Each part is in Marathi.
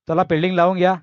चला फिल्डिंग लावून घ्या.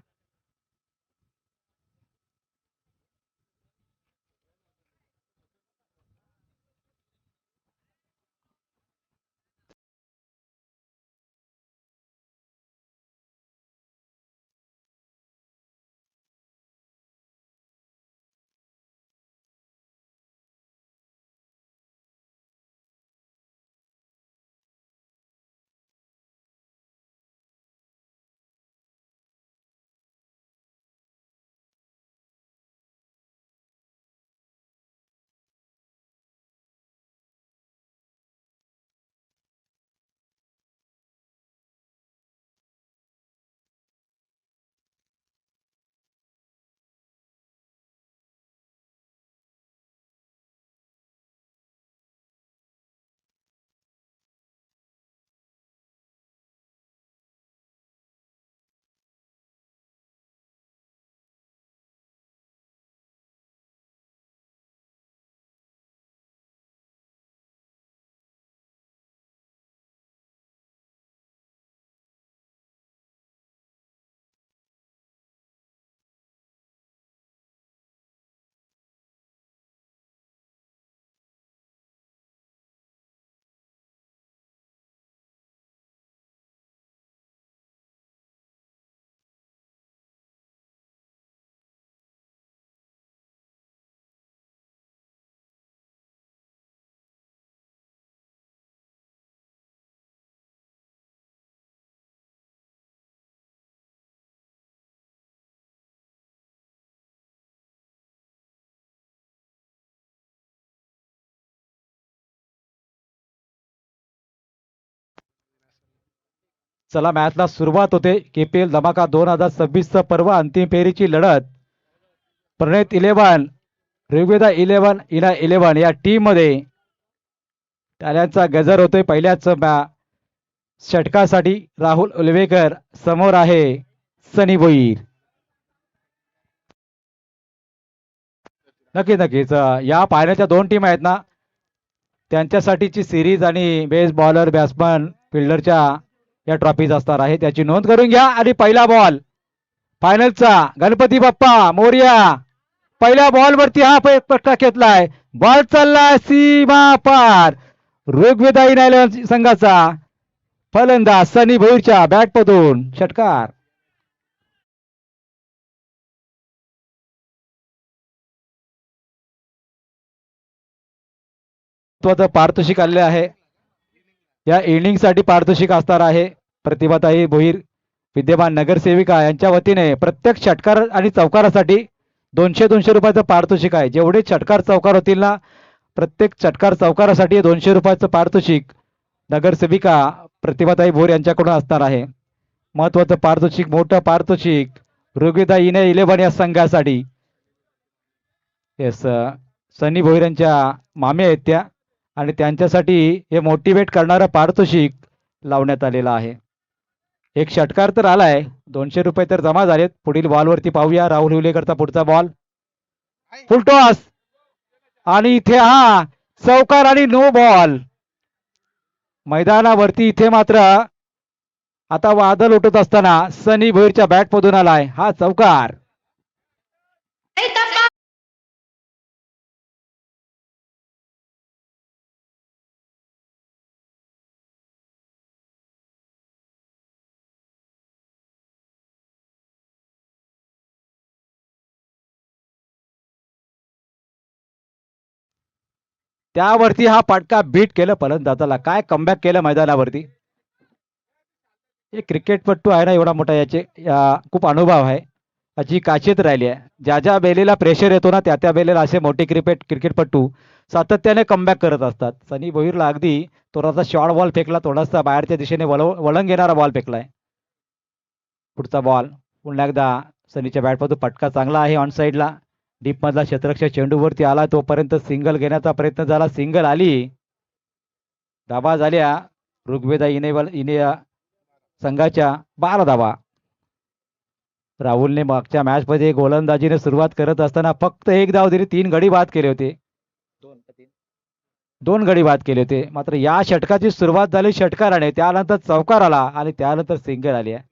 चला मॅचला सुरुवात होते. KPL धमाका 2026 पर्व अंतिम फेरीची लढत प्रणित 11 ऋग्वेदा 11 इना 11 या टीम मध्ये टाळ्यांचा गजर होतोय. पहिल्याच षटकासाठी राहुल उलवेकर समोर आहे सनी भोईर. नक्कीच या पायऱ्याच्या दोन टीम आहेत ना, त्यांच्यासाठीची सिरीज आणि बेस्ट बॉलर बॅट्समन फिल्डरच्या या ट्रॉफीज असणार आहे, त्याची नोंद करून घ्या. आणि पहिला बॉल फायनलचा गणपती बाप्पा मोरया. पहिल्या बॉल वरती हा पट्टा घेतलाय. बॉल चाललाय सीमा पार. ऋग्वेदा इनायलन संघाचा फलंदाज सनी भोईरच्या बॅटमधून षटकार. पारितोषिक आलेले आहे. या इनिंग साठी पारितोषिक असणार आहे. प्रतिभाताई भोईर विद्यमान नगरसेविका यांच्या वतीने प्रत्येक षटकार आणि चौकारासाठी 200 रुपयाचं पारितोषिक आहे. जेवढे षटकार चौकार होतील ना, प्रत्येक षटकार चौकारासाठी 200 रुपयाचं पारितोषिक नगरसेविका प्रतिभाताई भोईर यांच्याकडून असणार आहे. महत्वाचं पारितोषिक, मोठं पारितोषिक ऋग्वेदा इने 11 या संघासाठी. येस, सनी भोईर यांच्या मामे आहेत त्या, आणि त्यांच्यासाठी हे मोटिवेट करणारं पारितोषिक लावण्यात आलेलं आहे. एक षटकार तर आलाय, 200 रुपये तर जमा झालेत. पुढील बॉलवरती पाहूया. राहुल हुलेकरचा पुढचा बॉल, फुल टॉस, आणि इथे हा चौकार आणि नो बॉल. मैदानावरती इथे मात्र आता वादळ उठत असताना सनी भोईरच्या बॅटमधून आलाय हा चौकार. त्यावरती हा फटका बीट केलं फलंदाजाला. काय कमबॅक केलं मैदानावरती. हे क्रिकेटपट्टू आहे ना एवढा मोठा, याचे खूप अनुभव आहे, याची काचियत राहिली आहे. ज्या ज्या बेलेला प्रेशर येतो ना, त्या त्या बेलेला असे मोठे क्रिकेटपट्टू सातत्याने कमबॅक करत असतात. सनी भोईरला अगदी थोडासा शॉर्ट बॉल फेकला, थोडासा बाहेरच्या दिशेने वळण घेणारा बॉल फेकलाय. पुढचा बॉल पुन्हा एकदा सनीच्या बॅटमधून फटका चांगला आहे ऑन साईडला. डीप मधला क्षेत्ररक्षक चेंडूवरती आला, तोपर्यंत सिंगल घेण्याचा प्रयत्न झाला, सिंगल आली. धाबा झाल्या ऋग्वेदा इने संघाच्या 12 धाबा. राहुलने मागच्या मॅच मध्ये गोलंदाजीने सुरुवात करत असताना फक्त एक धाव दिली, 3 गडी बाद केले होते, 2 गडी बाद केले होते. मात्र या षटकाची सुरुवात झाली षटकाराने, त्यानंतर चौकार आला आणि त्यानंतर सिंगल आली आहे.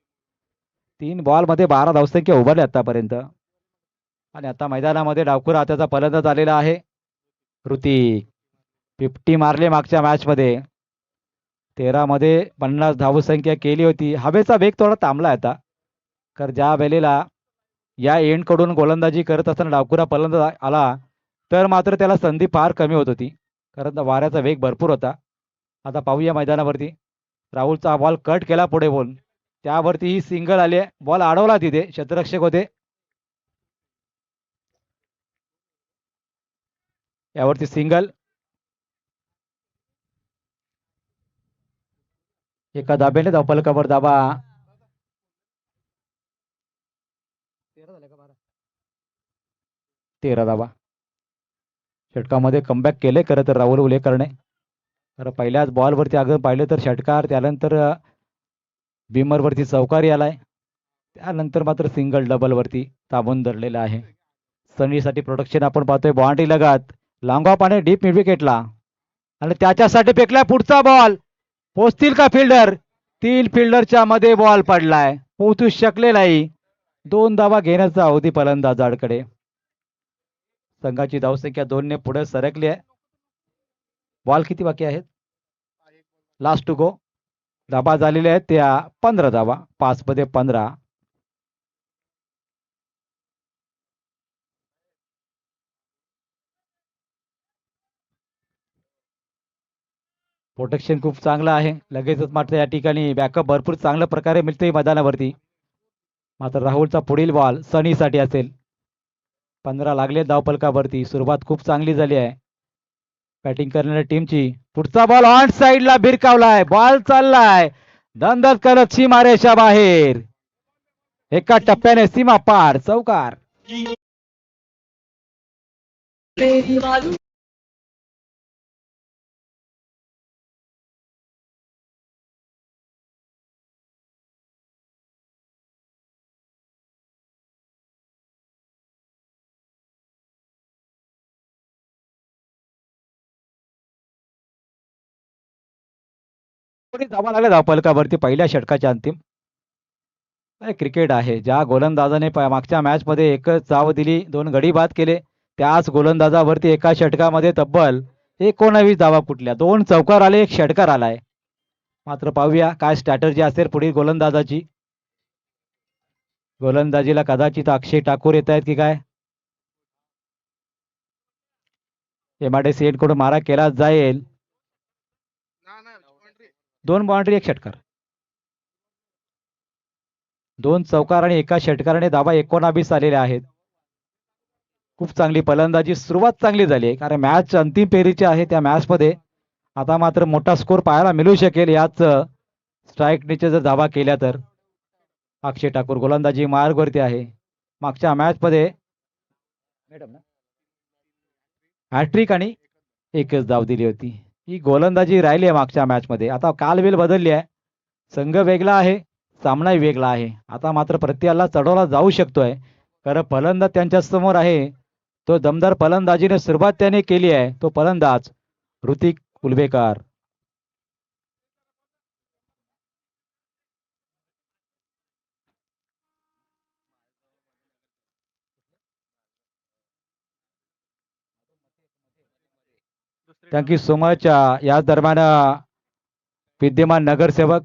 3 बॉलमध्ये 12 धावसंख्या उभारली आतापर्यंत. आणि आता मैदानामध्ये डावखुरा हाताचा फलंदाज आलेला आहे ऋतिक. 50 मारले मागच्या मॅचमध्ये. 13 मध्ये 50 धावसंख्या केली होती. हवेचा वेग थोडा थांबला आता, कारण ज्या वेळेला या एंडकडून गोलंदाजी करत असताना डावखुरा फलंदाज आला तर मात्र त्याला संधी फार कमी होत होती, कारण वाऱ्याचा वेग भरपूर होता. आता पाहूया मैदानावरती. राहुलचा बॉल कट केला पुढे बॉल, त्यावरती ही सिंगल आली. बॉल अडवला तिथे, क्षेत्ररक्षक होते. यावरती सिंगल. एका दाब्याने धावफलकावर धाबा. 13 धाबा. षटकामध्ये कमबॅक केले खरं तर राहुल उलेकरने. तर पहिल्याच बॉलवरती अगं पाहिलं तर षटकार, त्यानंतर बिमरवरती चौकारी आलाय, त्यानंतर मात्र सिंगल डबलवरती ताबून धरलेला आहे. सनीसाठी प्रोटेक्शन आपण पाहतोय. बाउंड्री लगत लांबा पाने डीप मिड विकेटला, आणि त्याच्यासाठी फेकलाय पुढचा बॉल. पोचतील का फिल्डर? 3 फिल्डरच्या मध्ये बॉल पडलाय, पोहोचू शकले नाही. 2 धावा घेण्याचा अवधी फलंदाजाकडे. संघाची धावसंख्या 2 ने पुढे सरकली आहे. बॉल किती बाकी आहेत? Last to go. धाबा झालेल्या आहेत त्या 15 धावा. 5 मध्ये 15. प्रोटेक्शन खूप चांगलं आहे. लगेचच मात्र या ठिकाणी बॅकअप भरपूर चांगल्या प्रकारे मिळतोय मैदानावरती. मात्र राहुलचा पुढील बॉल सनीसाठी असेल. 15 लागले धावफलकावरती. सुरुवात खूप चांगली झाली आहे बॅटिंग करणाऱ्या टीमची. पुढचा बॉल ऑन साइडला भिरकावलाय. बॉल चाललाय दंदत करत सीमारेषा बाहेर. एका टप्प्याने सीमा पार. चौकार. कोणी धावा लागल्या धावफलकावरती पहिल्या षटकाच्या अंतिम. क्रिकेट आहे. ज्या गोलंदाजाने मागच्या मॅच मध्ये एकच धाव दिली, 2 गडी बाद केले, त्याच गोलंदाजावरती एका षटकामध्ये तब्बल 19 धावा कुठल्या. 2 चौकार आले, 1 षटकार आलाय. मात्र पाहूया काय स्ट्रॅटर्जी असेल पुढील गोलंदाजाची. गोलंदाजीला कदाचित अक्षय ठाकूर येत आहेत की काय. एमआयडीसी कडून मारा केला जाईल. 2 बाउंड्री 1 षटकार. 2 चौकार आणि एका षटकाराने धावा 19 आलेल्या आहेत. खूप चांगली फलंदाजी. सुरुवात चांगली झाली आहे, कारण मॅच अंतिम फेरीची आहे. त्या मॅच मध्ये आता मात्र मोठा स्कोर पाहायला मिळू शकेल. याच स्ट्राईकने जर धावा केल्या तर. अक्षय ठाकूर गोलंदाजी मार्गवरती आहे. मागच्या मॅच मध्ये हॅट्रिक आणि 1च धाव दिली होती. ही गोलंदाजी राहिली आहे मागच्या मॅच मध्ये. आता कालवेल बदलली आहे, संघ वेगळा आहे, सामनाही वेगळा आहे. आता मात्र प्रत्येकाला चढवला जाऊ शकतोय, कारण फलंदाज त्यांच्या समोर आहे. तो दमदार फलंदाजीने सुरुवात त्याने केली आहे, तो फलंदाज Hrithik Kulvekar. Thank you so much. या दरम्यान विद्यमान नगरसेवक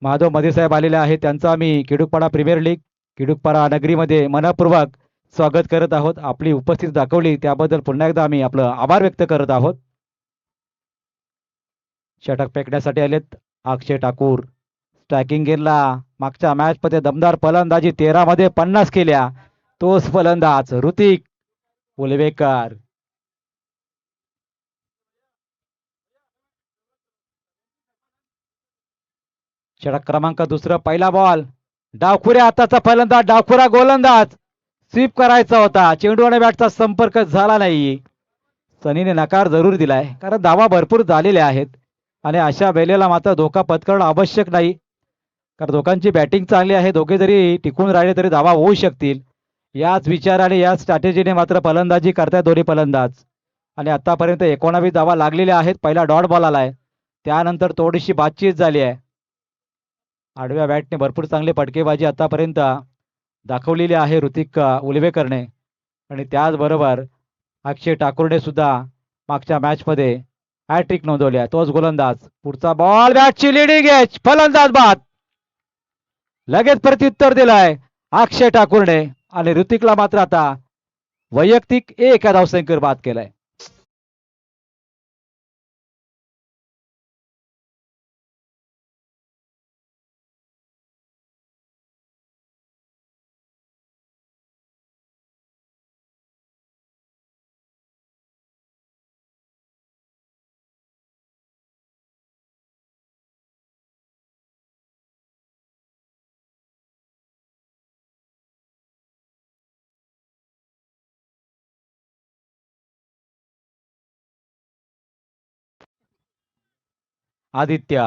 माधव मध्ये साहेब आलेले आहेत. त्यांचं आम्ही किडुकपाडा प्रीमियर लीग किडुकपाडा नगरीमध्ये मनपूर्वक स्वागत करत आहोत. आपली उपस्थिती दाखवली त्याबद्दल पुन्हा एकदा आम्ही आपलं आभार व्यक्त करत आहोत. षटक फेकण्यासाठी आलेत अक्षय ठाकूर. स्ट्रायकिंग गेला. मागच्या मॅच मध्ये दमदार फलंदाजी 13 मध्ये 50 केल्या. तोच फलंदाज ऋतिक कुलवेकर. षटक क्रमांक 2. पहिला बॉल. डावखुऱ्या हाताचा फलंदाज, डावखुरा गोलंदाज. स्वीप करायचा होता, चेंडू आणि बॅटचा संपर्क झाला नाही. सनीने नकार जरूर दिलाय, कारण धावा भरपूर झालेल्या आहेत आणि अशा वेळेला मात्र धोका पत्करणं आवश्यक नाही, कारण दोघांची बॅटिंग चांगली आहे. दोघे जरी टिकून राहिले तरी धावा होऊ शकतील. याच विचाराने या स्ट्रॅटेजीने मात्र फलंदाजी करतायत दोन्ही फलंदाज. आणि आतापर्यंत 19 धावा लागलेल्या आहेत. पहिला डॉट बॉल आलाय, त्यानंतर थोडीशी बातचीत झाली आहे. आडव्या बॅटने भरपूर चांगली फटकेबाजी आतापर्यंत दाखवलेली आहे ऋतिक उलवेकरने. आणि त्याचबरोबर अक्षय ठाकूरने सुद्धा मागच्या मॅचमध्ये हॅट्रिक नोंदवली. तोच गोलंदाज, पुढचा बॉल, बॅटची लिडिंग एज, फलंदाज बाद. लगेच प्रत्युत्तर दिलाय अक्षय ठाकूरने आणि ऋतिकला मात्र आता वैयक्तिक एका धावसंख्येवर बाद केलाय. आदित्य,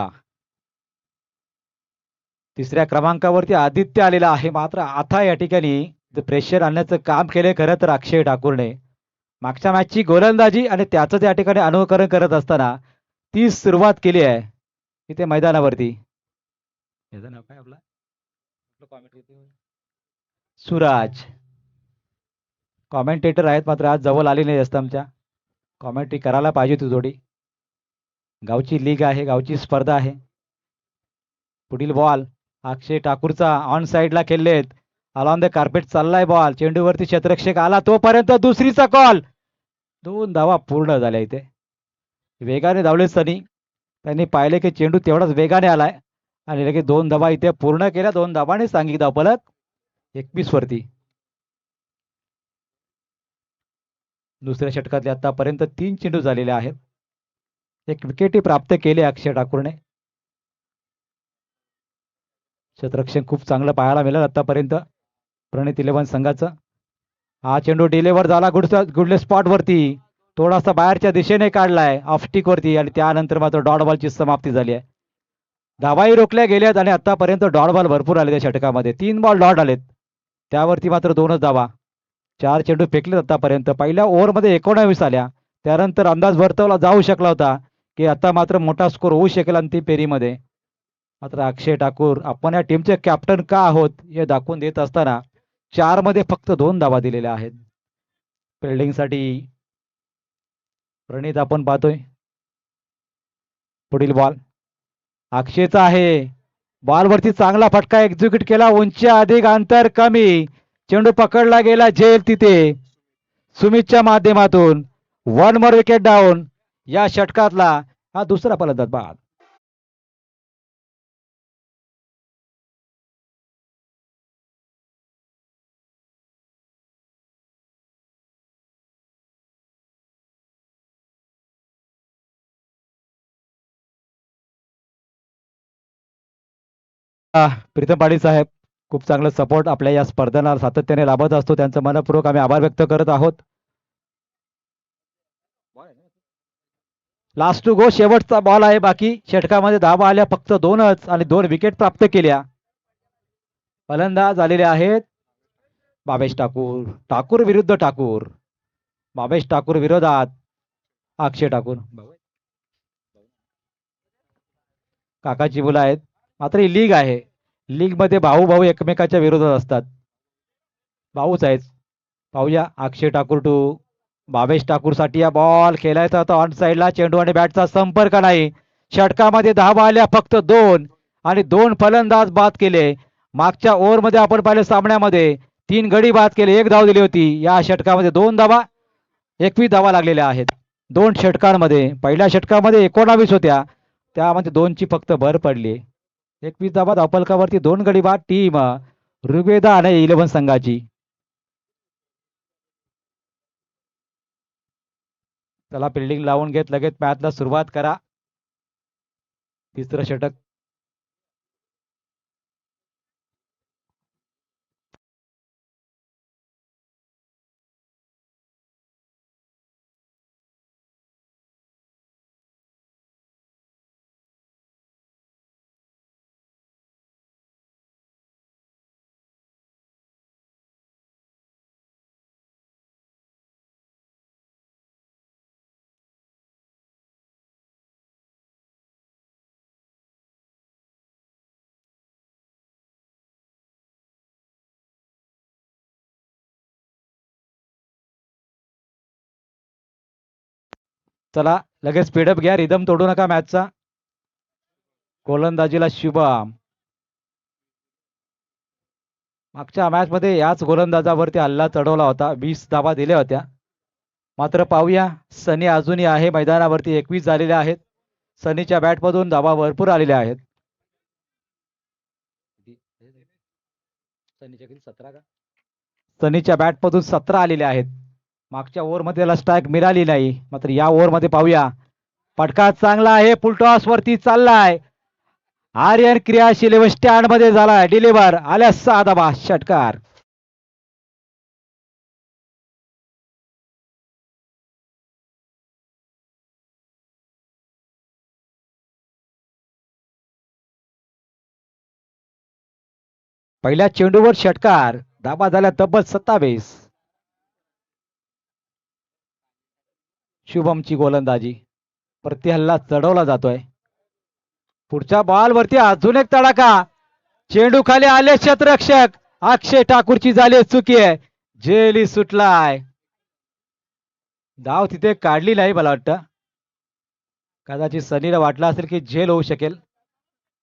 तिसऱ्या क्रमांकावरती आदित्य आलेला आहे. मात्र आता या ठिकाणी प्रेशर आणण्याचं काम केले खरं तर अक्षय ठाकूरने. मागच्या मॅचची गोलंदाजी आणि त्याचं या ठिकाणी अनुकरण करत असताना ती सुरुवात केली आहे इथे मैदानावरती. याचं नाव काय आपला सुराज कॉमेंटेटर आहेत, मात्र आज जवळ आली नाही जास्त. आमच्या कॉमेंट्री करायला पाहिजे होती थोडी. गावची लीग आहे, गावची स्पर्धा आहे. पुढील बॉल अक्षय ठाकूरचा ऑन साइडला खेळलेत. अलॉन द कार्पेट चाललाय बॉल, चेंडूवरती क्षेत्ररक्षक आला तोपर्यंत दुसरीचा कॉल. 2 धावा पूर्ण झाल्या इथे. वेगाने धावले सनी. त्यांनी पाहिले की चेंडू तेवढाच वेगाने आलाय आणि लगेच 2 धावा इथे पूर्ण केल्या. 2 धावाने सांघिक धावफलक 21 वरती. दुसऱ्या षटकातले आतापर्यंत 3 चेंडू झालेले आहेत. 1 विकेटही प्राप्त केले अक्षय ठाकूरने. क्षेत्ररक्षण खूप चांगलं पाहायला मिळेल आतापर्यंत प्रणित 11 संघाचं. हा चेंडू डिलेवर झाला गुडले स्पॉट वरती, थोडासा बाहेरच्या दिशेने काढलाय ऑफस्टिक वरती आणि त्यानंतर मात्र डॉट बॉलची समाप्ती झाली आहे. धावाही रोखल्या गेल्यात आणि आतापर्यंत डॉट बॉल भरपूर आले त्या षटकामध्ये. 3 बॉल डॉट आलेत, त्यावरती मात्र 2च धावा. 4 चेंडू फेकलेत आतापर्यंत. पहिल्या ओव्हरमध्ये 19 आल्या, त्यानंतर अंदाज वर्तवला जाऊ शकला होता की आता मात्र मोठा स्कोर होऊ शकेल अंतिम फेरीमध्ये. मात्र अक्षय ठाकूर आपण या टीमचे कॅप्टन का आहोत हे दाखवून देत असताना 4 मध्ये फक्त 2 धावा दिलेल्या आहेत. फिल्डिंगसाठी प्रणित आपण पाहतोय. पुढील बॉल अक्षयचा आहे. बॉलवरती चांगला फटका एक्झिक्यूट केला, उंची अधिक अंतर कमी, चेंडू पकडला गेला झेल तिथे सुमितच्या माध्यमातून. 1 मोर विकेट डाऊन. या षटकातला हा दुसरा फलंदाज बाद. प्रीतम पाटील साहेब, खूप चांगलं सपोर्ट आपल्या या स्पर्धांना सातत्याने लाभत असतो, त्यांचं मनपूर्वक आम्ही आभार व्यक्त करत आहोत. लास्ट टू गो, शेवटचा बॉल आहे बाकी. षटकामध्ये धावा आल्या फक्त 2च आणि 2 विकेट प्राप्त केल्या. फलंदाज आलेले आहेत भावेश ठाकूर. ठाकूर विरुद्ध ठाकूर. भावेश ठाकूर विरोधात अक्षय ठाकूर. काकाची मुलं आहेत, मात्र ही लीग आहे. लीग मध्ये भाऊ भाऊ एकमेकाच्या विरोधात असतात. भाऊच आहेत. पाहूया अक्षय ठाकूर टू भावेश ठाकूर साठी या बॉल खेळायचा होता ऑन साइडला. चेंडू आणि बॅटचा संपर्क नाही. षटकामध्ये धावा आल्या फक्त 2 आणि 2 फलंदाज बाद केले. मागच्या ओव्हरमध्ये आपण पाहिलं सामन्यामध्ये 3 गडी बाद केले, 1 धाव दिली होती. या षटकामध्ये 2 धावा, 21 धावा लागलेल्या आहेत 2 षटकांमध्ये. पहिल्या षटकामध्ये 19 होत्या, त्यामध्ये 2ची फक्त भर पडली. 21 धावा धावफलकावरती 2 गडी बाद टीम ऋग्वेदा आणि 11 संघाची. चला फिल्डिंग लावून घेत लगेच मॅचला सुरुवात करा. तिसरं षटक चला लगेच स्पीडअप घ्या, रिदम तोडू नका मॅचचा. गोलंदाजीला शुभम. मागच्या मॅच मध्ये याच गोलंदाजावरती हल्ला चढवला होता, 20 धावा दिल्या होत्या. मात्र पाहूया, सनी अजूनही आहे मैदानावरती. 21 झालेले आहेत. सनीच्या बॅटमधून धावा भरपूर आलेल्या आहेत. सनीच्या बॅटमधून 17 आलेले आहेत. मागच्या ओव्हरमध्ये त्याला स्ट्राईक मिळाली नाही. मात्र या ओव्हरमध्ये पाहूया, फटका चांगला आहे, फुलटॉस वरती चाललाय. आर्यन क्रियाशील स्टँड मध्ये झालाय, डिलिव्हर आल्या 6 धावा, षटकार. पहिल्या चेंडूवर षटकार. धाबा झाल्या तब्बल 27. शुभमची गोलंदाजी, प्रतिहल्ला चढवला जातोय. पुढच्या बॉल वरती अजून एक तडाखा. चेंडू खाली आले क्षेत्ररक्षक. अक्षय ठाकूरची झाली चुकी आहे, झेलही सुटलाय. धाव तिथे काढली नाही. मला वाटतं कदाचित सनीला वाटलं असेल की झेल होऊ शकेल,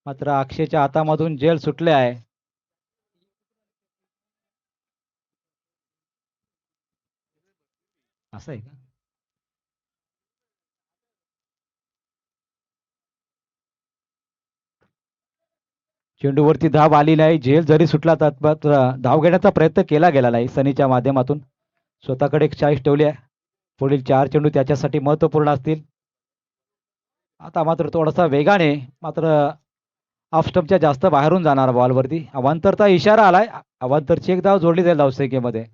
मात्र अक्षयच्या हातामधून झेल सुटले आहे. असं आहे का? चेंडूवरती धाव आली नाही, झेल जरी सुटला तर धाव घेण्याचा प्रयत्न केला गेला नाही सनीच्या माध्यमातून. स्वतःकडे एक 40 ठेवली आहे. पुढील 4 चेंडू त्याच्यासाठी महत्वपूर्ण असतील. आता मात्र थोडासा वेगाने, मात्र ऑफ स्टंपच्या जास्त बाहेरून जाणार बॉलवरती. अवांतरचा इशारा आलाय. अवांतरची एक धाव जोडली जाईल धावसंख्येमध्ये.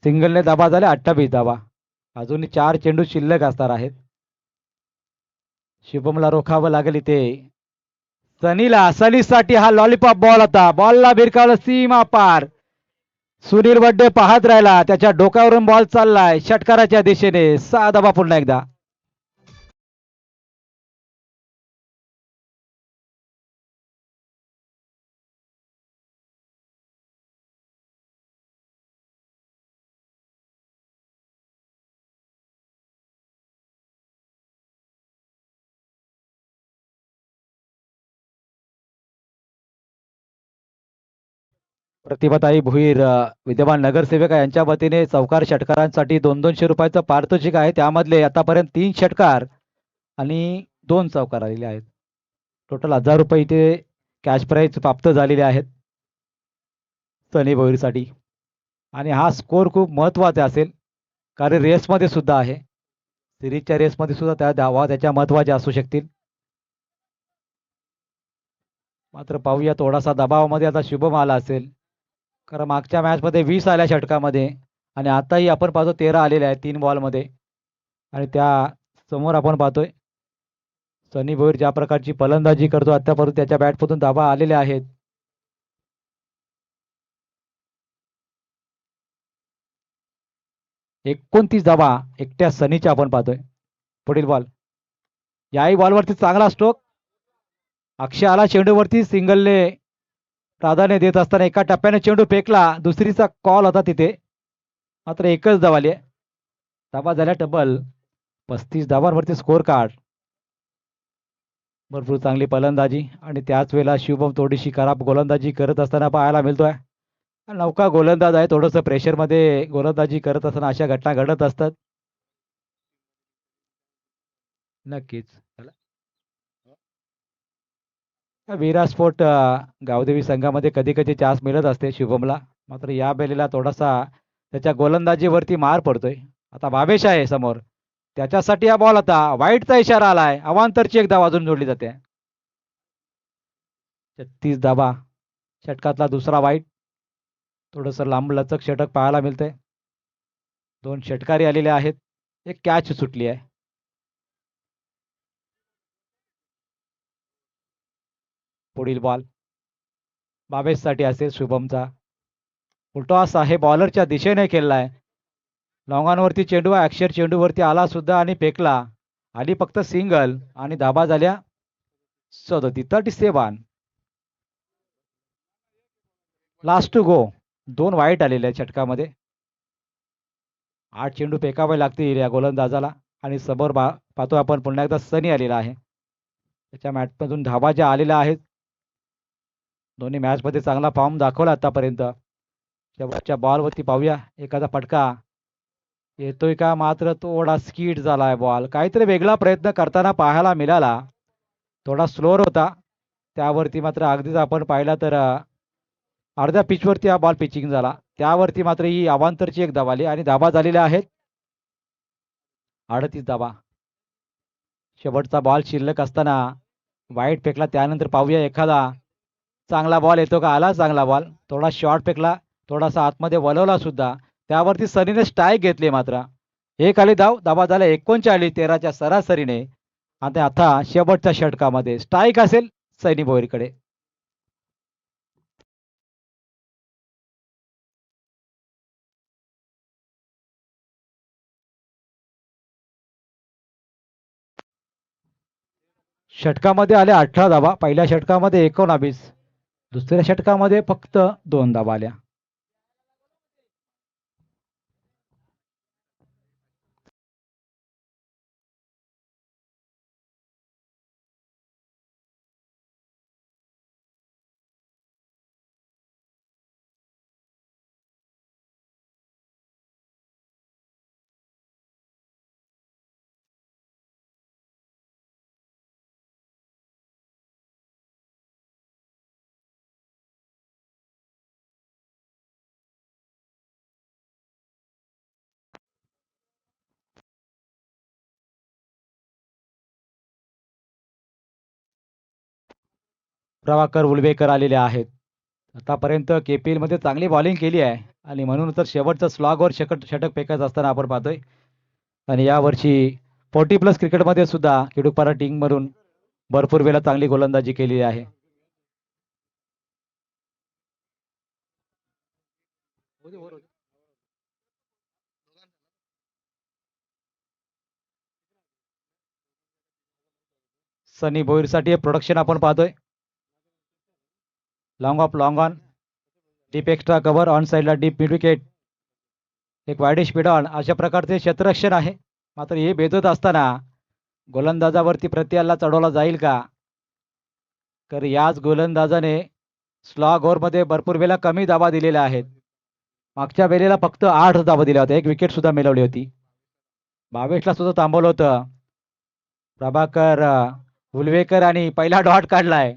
सिंगलने धाबा झाल्या 28 धावा. अजूनही 4 चेंडू शिल्लक असणार आहेत. शुभमला रोखावं लागेल इथे. सनीसाठी हा लॉलीपॉप बॉल होता. बॉलला भिरकावलं सीमा पार. सुनील वड्डे पाहत राहिला, त्याच्या डोक्यावरून बॉल चाललाय षटकाराच्या दिशेने. 6 धावा पुन्हा एकदा. प्रतिभाताई भुईर विद्यमान नगरसेविका यांच्या वतीने चौकार षटकारांसाठी 200-200 रुपयाचं पारितोषिक आहे. त्यामधले आतापर्यंत 3 षटकार आणि 2 चौकार आलेले आहेत. टोटल 1000 रुपये इथे कॅश प्राईज प्राप्त झालेले आहेत सनी भोईरसाठी. आणि हा स्कोर खूप महत्वाचा असेल, कारण रेसमध्ये सुद्धा आहे. सिरीजच्या रेसमध्ये सुद्धा त्या धावा त्याच्या महत्वाच्या असू शकतील. मात्र पाहूया, थोडासा दबावामध्ये आता शुभम आला असेल, कारण मागच्या मॅचमध्ये 20 आल्या षटकामध्ये आणि आताही आपण पाहतो 13 आलेले आहेत 3 बॉलमध्ये. आणि त्या समोर आपण पाहतोय सनी भोईर ज्या प्रकारची फलंदाजी करतो, आतापर्यंत त्याच्या बॅटमधून धावा आलेल्या आहेत. एकोणतीस धावा एकट्या सनीच्या आपण पाहतोय. पुढील बॉल, याही बॉलवरती चांगला स्ट्रोक. अक्षय आला चेंडूवरती, सिंगलने प्राधान्य देत असताना एका टप्प्याने चेंडू फेकला. दुसरीचा कॉल होता तिथे, मात्र एकच धाव आली. धावा झाल्या डबल. 35 धावांवरती score card. भरपूर चांगली फलंदाजी आणि त्याच वेळेला शुभम थोडीशी खराब गोलंदाजी करत असताना पाहायला मिळतोय. नौका गोलंदाज आहे, थोडंसं प्रेशरमध्ये गोलंदाजी करत असताना अशा घटना घडत असतात. नक्कीच. विराट गावदेवी संघामध्ये कधी कधी चान्स मिळत असते शुभमला, मात्र या बेलीला थोडासा त्याच्या गोलंदाजीवरती मार पडतोय. आता भावेश आहे समोर, त्याच्यासाठी हा बॉल होता. वाईटचा इशारा आलाय. अवांतरची एक धाव अजून जोडली जाते. 36 धावा, षटकातला दुसरा वाईट. थोडंसं लांब लचक षटक पाहायला मिळतंय. 2 षटकारी आलेले आहेत, एक कॅच सुटली आहे. पुढील बॉल बावेशसाठी असेल शुभमचा. फुलटॉस आहे, बॉलरच्या दिशेने खेळलाय. लॉंगांवरती चेंडू आहे, अक्षर चेंडूवरती आला सुद्धा आणि फेकला. आली फक्त सिंगल आणि धाबा झाल्या 37. Last to go. 2 वाईट आलेले आहेत षटकामध्ये. 8 चेंडू फेकावे लागतील या गोलंदाजाला. आणि समोर पाहतो आपण पुन्हा एकदा सनी आलेला आहे. त्याच्या मॅचमधून धावा ज्या आलेल्या आहेत, दोन्ही मॅचमध्ये चांगला फॉर्म दाखवला आतापर्यंत. शेवटच्या बॉलवरती पाहूया एखादा फटका येतोय का. मात्र थोडा स्किड झालाय बॉल. काहीतरी वेगळा प्रयत्न करताना पाहायला मिळाला. थोडा स्लोअर होता. त्यावरती मात्र अगदीच आपण पाहिला तर अर्ध्या पिचवरती हा बॉल पिचिंग झाला. त्यावरती मात्र ही अवांतरची एक धाव आली आणि धाबा झालेल्या आहेत 38 धाबा. शेवटचा बॉल शिल्लक असताना वाईट फेकला. त्यानंतर पाहूया एखादा चांगला बॉल येतो का. आला चांगला बॉल. थोडा शॉर्ट फेकला, थोडासा आतमध्ये वळवला सुद्धा. त्यावरती सनीने स्ट्राईक घेतली. मात्र एक आली धाव. धाबा झाला 39 13च्या सरासरीने. आणि आता शेवटच्या षटकामध्ये स्ट्राईक असेल सनी भोईरकडे. षटकामध्ये आल्या 18 धावा. पहिल्या षटकामध्ये 19. दुसऱ्या षटकामध्ये फक्त 2 धावा आल्या. प्रभाकर उलवेकर आलेले आहेत. आतापर्यंत KPL मध्ये चांगली बॉलिंग केली आहे आणि म्हणून तर शेवटचं स्लॉगवर षटक फेकायचं असताना आपण पाहतोय. आणि यावर्षी 40+ क्रिकेटमध्ये सुद्धा किडुपारा टीममधून भरपूर वेळा चांगली गोलंदाजी केली आहे. सनी भोईरसाठी हे प्रोडक्शन आपण पाहतोय. Long of long on, deep extra cover, on साईडला डीप मिड विकेट, एक वाईडिश स्पीड ऑन, अशा प्रकारचे क्षेत्ररक्षण आहे. मात्र हे बेधत असताना गोलंदाजावरती प्रत्ययाला चढवला जाईल का. तर याच गोलंदाजाने स्लॉग ओव्हरमध्ये भरपूर वेळा कमी धावा दिलेल्या आहेत. मागच्या वेळेला फक्त 8 धावा दिल्या होत्या. एक विकेट सुद्धा मिळवली होती. 22ला सुद्धा थांबवलं होतं प्रभाकर उलवेकर आणि पहिला डॉट काढलाय.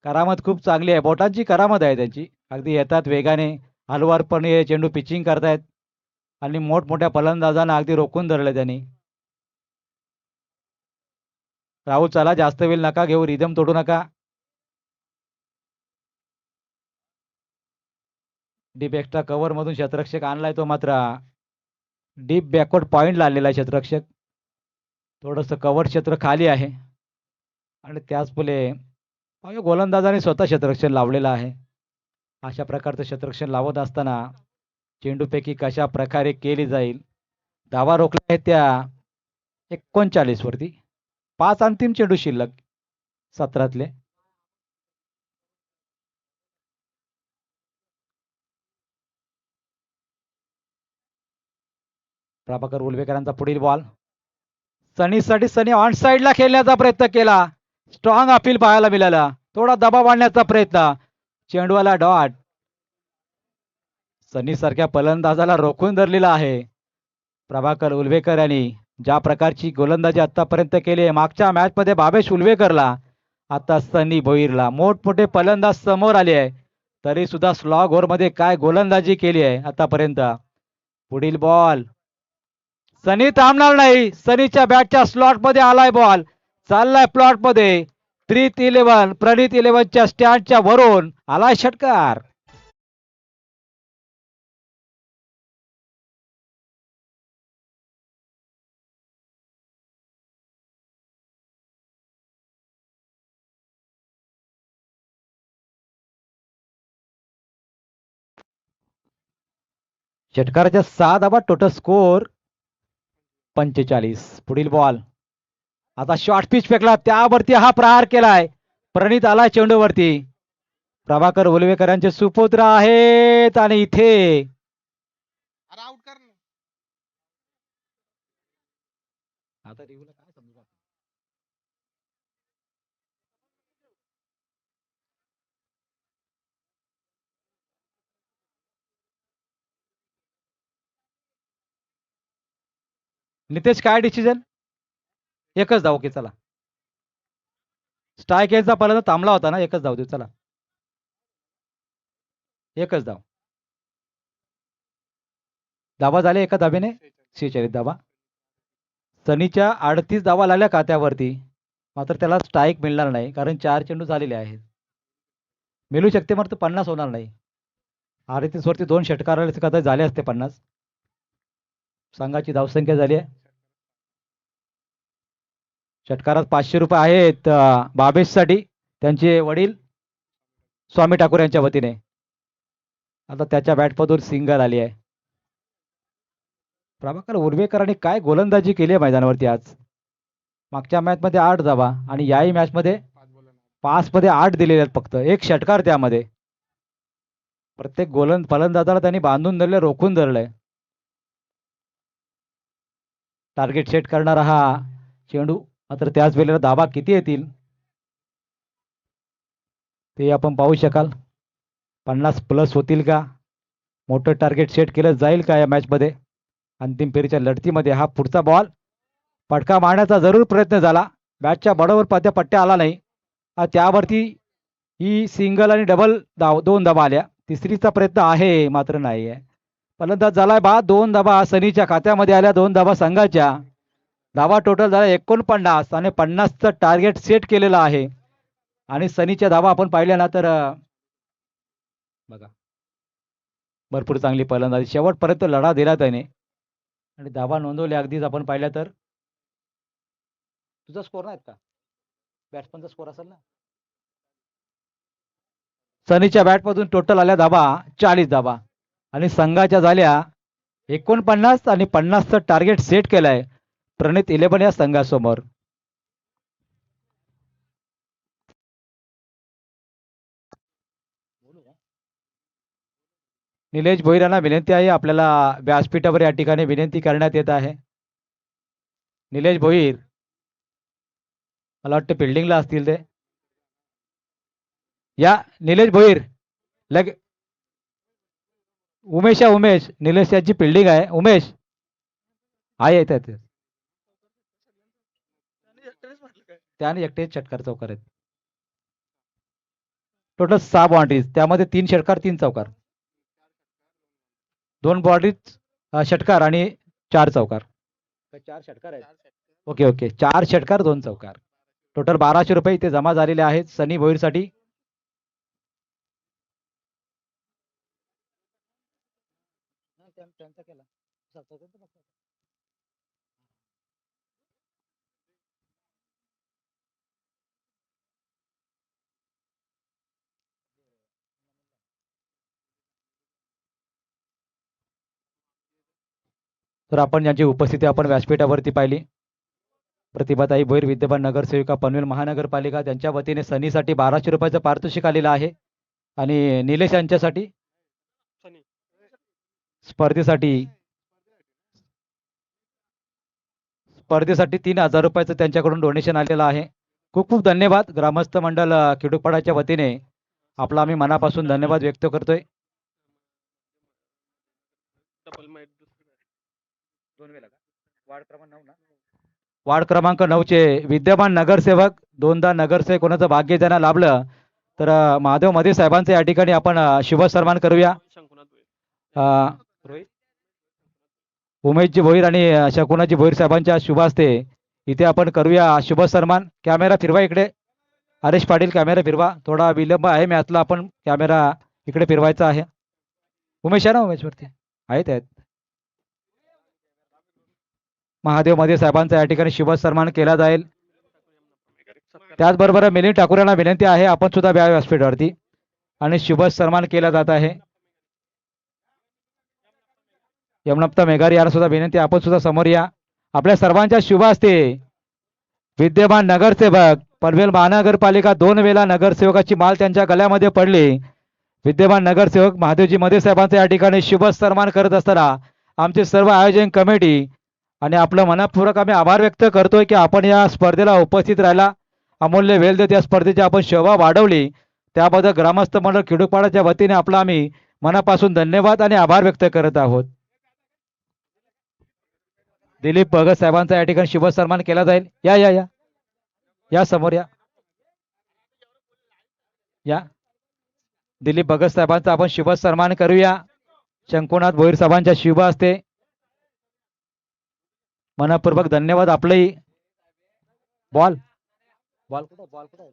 करामत खूप चांगली आहे. बोटांची करामत आहे त्यांची. अगदी येतात वेगाने, हलवारपणे चेंडू पिचिंग करतायत आणि मोठमोठ्या फलंदाजांना अगदी रोखून धरले त्यांनी. राहुल चला, जास्त वेळ नका घेऊ, रिदम तोडू नका. डीप एक्स्ट्रा कव्हर मधून क्षेत्ररक्षक आणलाय तो. मात्र डीप बॅकवर्ड पॉइंटला आलेला आहे क्षेत्ररक्षक. थोडंसं कव्हर क्षेत्र खाली आहे आणि त्याचमुळे गोलंदाजाने स्वतः क्षेत्ररक्षण लावलेलं आहे. अशा प्रकारचं क्षेत्ररक्षण लावत असताना चेंडूपैकी कशा प्रकारे केली जाईल. धावा रोखल्या आहेत त्या 39 वरती. 5 अंतिम चेंडू शिल्लक 17तले. प्रभाकर उलवेकरांचा पुढील बॉल. सनीसाठी सनी ऑन साईडला खेळण्याचा प्रयत्न केला. स्ट्रॉंग अपील पाहायला मिळाला. थोडा दबाव आणण्याचा प्रयत्न. चेंडूवाला डॉट. सनी सारख्या फलंदाजाला रोखून धरलेला आहे प्रभाकर उलवेकर यांनी. ज्या प्रकारची गोलंदाजी आतापर्यंत केली आहे, मागच्या मॅचमध्ये भावेश उलवेकरला, आता सनी भोईरला मोठमोठे फलंदाज समोर आले आहे, तरी सुद्धा स्लॉग ओव्हरमध्ये काय गोलंदाजी केली आहे आतापर्यंत. पुढील बॉल. सनी थांबणार नाही. सनीच्या बॅटच्या स्लॉटमध्ये आलाय बॉल. चाललाय प्लॉटमध्ये. प्रीत 11 प्रणित 11च्या स्टँडच्या वरून आलाय षटकार. षटकाराच्या 6 धावा. Total score 45. पुढील बॉल. आता शॉर्ट पिच फेकला, त्यावरती हा प्रहार केलाय. प्रणित आलाय चेंडूवरती. प्रभाकर उलवेकरांचे सुपुत्र आहेत आणि इथे आता रिव्ह्यूला काय समजू नितेश काय डिसिजन एकच धाव की चला स्ट्राईक यायचा पहिल्यांदा थांबला होता ना एकच धाव देऊ चला एकच धाव धावा झाले एका धाब्याने 46 धावा सनीच्या 38 धावा लागल्या खात्यावरती मात्र त्याला स्ट्राईक मिळणार नाही कारण 4 चेंडू झालेले आहेत मिळू शकते मात्र 50 होणार नाही 38 वरती 2 षटकार कदाचित झाले असते 50 संघाची धावसंख्या झाली आहे षटकारात 500 रुपये आहेत बाबेशसाठी त्यांचे वडील स्वामी ठाकूर यांच्या वतीने आता त्याच्या बॅटमधून सिंगल आली आहे प्रभाकर उर्वेकरांनी काय गोलंदाजी केली आहे मैदानावरती आज मागच्या मॅच मध्ये 8 धावा आणि याही मॅच मध्ये 5 मध्ये 8 दिलेले आहेत फक्त एक षटकार त्यामध्ये प्रत्येक फलंदाजाला त्यांनी बांधून धरले रोखून धरलंय टार्गेट सेट करणारा हा चेंडू मात्र त्याच वेळेला धावा किती येतील ते आपण पाहू शकाल 50 प्लस होतील का मोठं टार्गेट सेट केलं जाईल का या मॅच मध्ये अंतिम फेरीच्या लढतीमध्ये हा पुढचा बॉल फटका मारण्याचा जरूर प्रयत्न झाला बॅटच्या बरोबर त्या पट्ट्या आला नाही त्यावरती ही सिंगल आणि डबल धाव 2 धावा आल्या तिसरीचा प्रयत्न आहे मात्र नाही आहे फलंदाज झालाय बाद 2 धावा सनीच्या खात्यामध्ये आल्या 2 धावा संघाच्या धावा टोटल झाला 49 आणि 50चं टार्गेट सेट केलेलं आहे आणि सनीच्या धावा आपण पाहिल्या ना तर बघा भरपूर चांगली फलंदाजी शेवटपर्यंत लढा दिला त्याने आणि धावा नोंदवल्या अगदीच आपण पाहिल्या तर तुझा स्कोर नाहीत का बॅट्समनचा स्कोर असेल ना सनीच्या बॅटमधून टोटल आल्या धावा 40 धावा आणि संघाच्या झाल्या 49 आणि 50चं टार्गेट सेट केलंय प्रणित 11 या संघासमोर निलेश भोईर यांना विनंती आहे आपल्याला व्यासपीठावर या ठिकाणी विनंती करण्यात येत आहे निलेश भोईर मला वाटतं फिल्डिंगला असतील ते या निलेश भोईर लगे उमेश निलेश यांची फिल्डिंग आहे उमेश आहे येत त्याने एकटे षटकार चौकार आहेत टोटल 6 बाउंड्रीज त्यामध्ये 3 षटकार 3 चौकार 2 बाउंड्रीज षटकार आणि 4 चौकार 4 षटकार आहेत ओके 4 षटकार 2 चौकार टोटल 1200 रुपये इथे जमा झालेले आहेत सनी भोईरसाठी तर आपण यांची उपस्थिती आपण व्यासपीठावरती पाहिली प्रतिभाताई भोईर विद्यमान नगरसेविका पनवेल महानगरपालिका त्यांच्या वतीने सनीसाठी 1200 रुपयाचं पारितोषिक आलेलं आहे आणि निलेश यांच्यासाठी स्पर्धेसाठी 3000 रुपयाचं त्यांच्याकडून डोनेशन आलेलं आहे खूप खूप धन्यवाद ग्रामस्थ मंडळ खिडूपाडाच्या वतीने आपला आम्ही मनापासून धन्यवाद व्यक्त करतोय वार्ड क्रमांक 9 चे विद्यमान नगरसेवक 2दा नगरसेवक कोणाचं भाग्य त्यांना लाभलं तर महादेव मध्ये साहेबांचं या ठिकाणी आपण शुभ सन्मान करूया उमेशजी भोईर आणि शकुनाजी भोईर साहेबांच्या शुभ हस्ते इथे आपण करूया शुभ सन्मान कॅमेरा फिरवा इकडे हरेश पाटील कॅमेरा फिरवा थोडा विलंब आहे मॅचला आपण कॅमेरा इकडे फिरवायचा आहे उमेश आहे ना उमेश वरती आहेत महादेव मध्ये साहेबांचा या ठिकाणी शुभ सन्मान केला जाईल त्याचबरोबर मिलिंद ठाकूर यांना विनंती आहे आपण सुद्धा व्यासपीठावरती आणि शुभ सन्मान केला जात आहे यमुनाप्ता मेघारी यांना सुद्धा विनंती आपण सुद्धा समोर या आपल्या सर्वांच्या शुभ हस्ते विद्यमान नगरसेवक पनवेल महानगरपालिका 2 वेळा नगरसेवकाची माल त्यांच्या गळ्यामध्ये पडली. विद्यमान नगरसेवक महादेवजी मध्ये साहेबांचा या ठिकाणी शुभ सन्मान करत असताना आमचे सर्व आयोजन कमिटी आणि आपलं मनपूर्वक आम्ही आभार व्यक्त करतोय की आपण या स्पर्धेला उपस्थित राहिला, अमूल्य वेळ देत या स्पर्धेची आपण शोभा वाढवली. त्याबद्दल ग्रामस्थ मंडळ खिडूपाडाच्या वतीने आपला आम्ही मनापासून धन्यवाद आणि आभार व्यक्त करत आहोत. दिलीप भगत साहेबांचा या ठिकाणी शुभ सन्मान केला जाईल. या या या या समोर या या दिलीप भगत साहेबांचा आपण शुभ सन्मान करूया. शंकुनाथ भोईर साहेबांच्या शुभ असते. मनपूर्वक धन्यवाद. आपलंही बॉल बॉल कुठं बॉल कुठं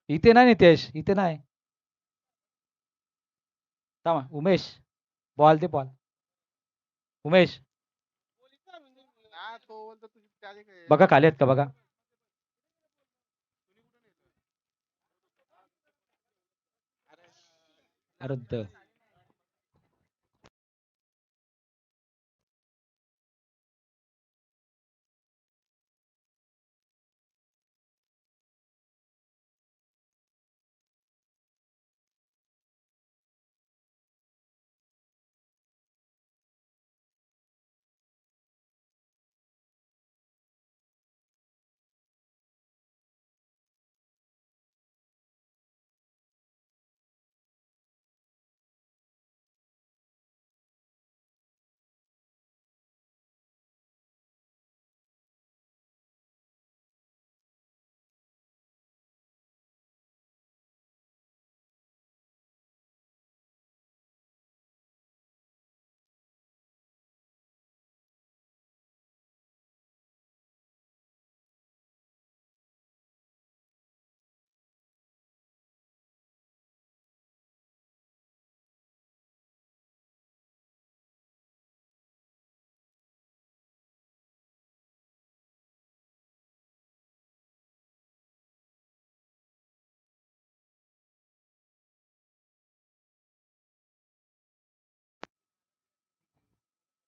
इथे नाही नितेश, इथे नाही. थांबा उमेश, बॉल दे बॉल. उमेश बघा खाली आहेत का बघा. अरे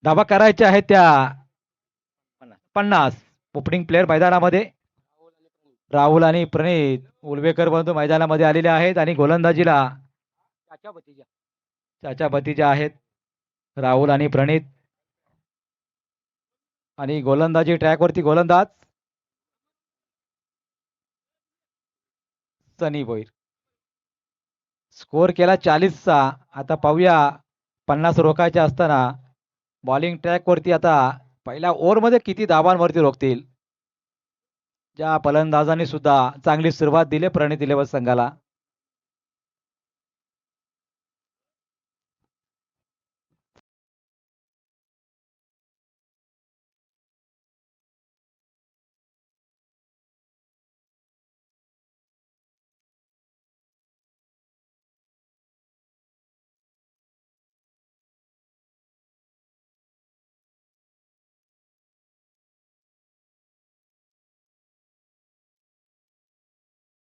धाबा करायचे आहेत त्या 50 ओपनिंग प्लेअर मैदानामध्ये. राहुल आणि प्रणित उलवेकर बंधू मैदानामध्ये आलेले आहेत आणि गोलंदाजीला चाचा भतीजा आहेत राहुल आणि प्रणित. आणि गोलंदाजी ट्रॅकवरती गोलंदाज सनी भोईर. स्कोर केला 40चा. आता पाहूया 50 रोखायचे असताना बॉलिंग ट्रॅकवरती आता पहिल्या ओव्हरमध्ये किती धावांवरती रोखतील. ज्या फलंदाजांनी सुद्धा चांगली सुरुवात दिली प्रणित इलेव्हन संघाला.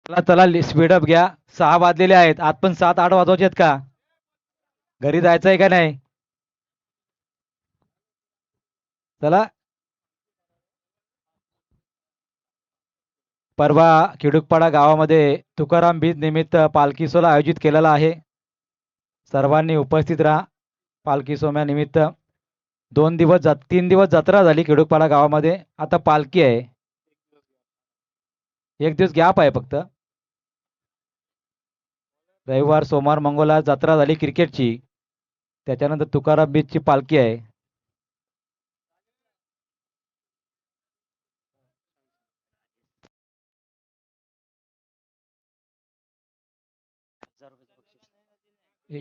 चला चला स्पीडअप घ्या. 6 वाजलेले आहेत. आत पण 7-8 वाजवायचे आहेत का? घरी जायचंय का नाही? चला. परवा खिडूकपाडा गावामध्ये तुकाराम बीज निमित्त पालखी सोहळा आयोजित केलेला आहे. सर्वांनी उपस्थित राहा. पालखी सोहळ्यानिमित्त 3 दिवस जत्रा झाली खिडूकपाडा गावामध्ये. आता पालखी आहे. 1 दिवस गॅप आहे फक्त. रविवार सोमवार मंगळवार जत्रा झाली क्रिकेटची. त्याच्यानंतर तुकाराम बीजची पालखी आहे.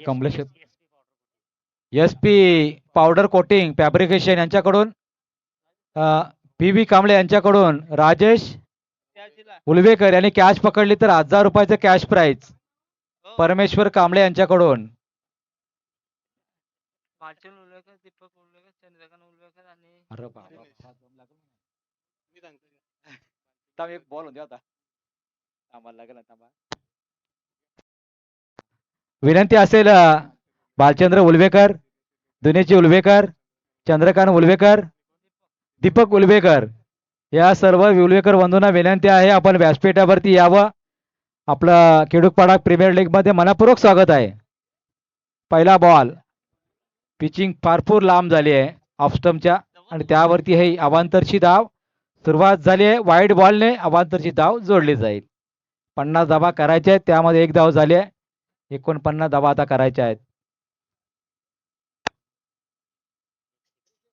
Kamlesh S P powder coating fabrication यांच्याकडून पी व्ही कांबळे यांच्याकडून राजेश उलवेकर यांनी कॅश पकडली तर 1000 रुपयाचं कॅश प्राइज. परमेश्वर कांबळे यांच्याकडून एक बॉल होते आता विनंती असेल बालचंद्र उलवेकर, दुनेजी उलवेकर चंद्रकांत उलवेकर, दीपक उलवेकर या सर्व उलवेकर बंधूंना विनंती आहे आपण व्यासपीठावरती यावं. आपलं केडूकपाडा प्रीमियर लीग मध्ये मनापूर्वक स्वागत आहे. पहिला बॉल, पिचिंग फारपूर लांब झाली आहे ऑफ स्टंपच्या आणि त्यावरती हे अवांतरची धाव सुरुवात झाली आहे. वाईड बॉलने अवांतरची धाव जोडली जाईल. 50 धावा करायच्या आहेत, त्यामध्ये एक धाव झाली आहे. 49 धावा आता करायच्या आहेत.